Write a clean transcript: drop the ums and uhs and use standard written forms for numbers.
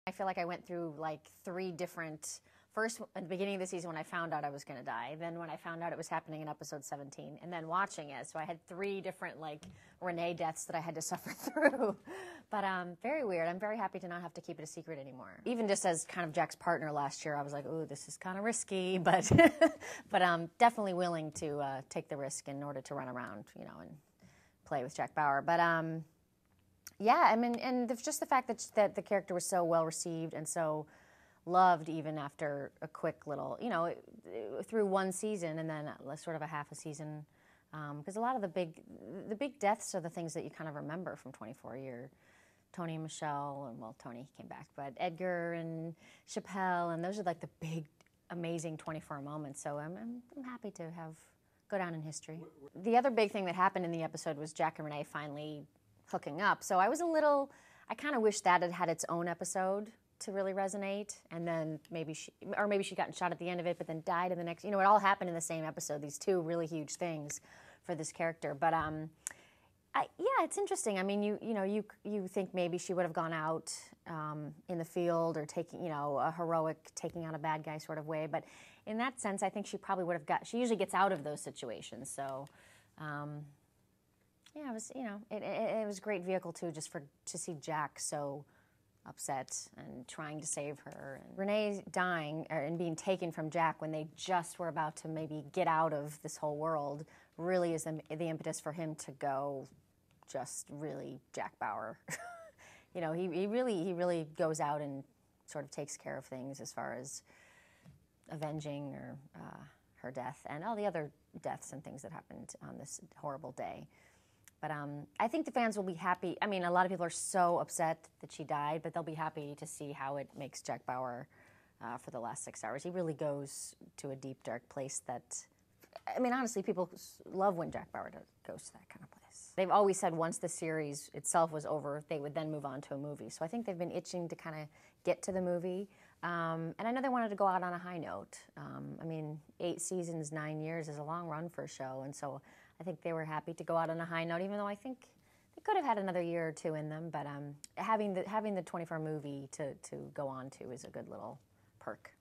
I feel like I went through like 3 different, first at the beginning of the season when I found out I was going to die, then when I found out it was happening in episode 17, and then watching it. So I had 3 different like Renee deaths that I had to suffer through. But very weird. I'm very happy to not have to keep it a secret anymore. Even just as kind of Jack's partner last year, I was like, ooh, this is kind of risky, but but I'm definitely willing to take the risk in order to run around, you know, and play with Jack Bauer. But yeah, I mean, and just the fact that the character was so well received and so loved even after a quick little, you know, through 1 season and then sort of a half a season. Because a lot of the big deaths are the things that you kind of remember from 24 year. Tony and Michelle, and well, Tony came back, but Edgar and Chappelle, and those are like the big, amazing 24 moments. So I'm happy to go down in history. The other big thing that happened in the episode was Jack and Renee finally hooking up. So I kind of wish that had had its own episode to really resonate, and then maybe she got shot at the end of it, but then died in the next. You know, it all happened in the same episode. These 2 really huge things for this character, but yeah, it's interesting. I mean, you think maybe she would have gone out in the field or taking, you know, a heroic taking on a bad guy sort of way, but in that sense, I think she probably would have she usually gets out of those situations. So. Yeah, it was, you know, it was a great vehicle too, just to see Jack so upset and trying to save her. And Renee dying and being taken from Jack when they just were about to maybe get out of this whole world really is the impetus for him to go just really Jack Bauer. You know, he really goes out and sort of takes care of things as far as avenging her death and all the other deaths and things that happened on this horrible day. But I think the fans will be happy. I mean, a lot of people are so upset that she died, but they'll be happy to see how it makes Jack Bauer for the last 6 hours. He really goes to a deep, dark place that, I mean, honestly, people love when Jack Bauer goes to that kind of place. They've always said once the series itself was over, they would then move on to a movie. So I think they've been itching to kind of get to the movie. And I know they wanted to go out on a high note. I mean, 8 seasons, 9 years is a long run for a show, and so I think they were happy to go out on a high note, even though I think they could have had another year or 2 in them. But having the 24 movie to go on to is a good little perk.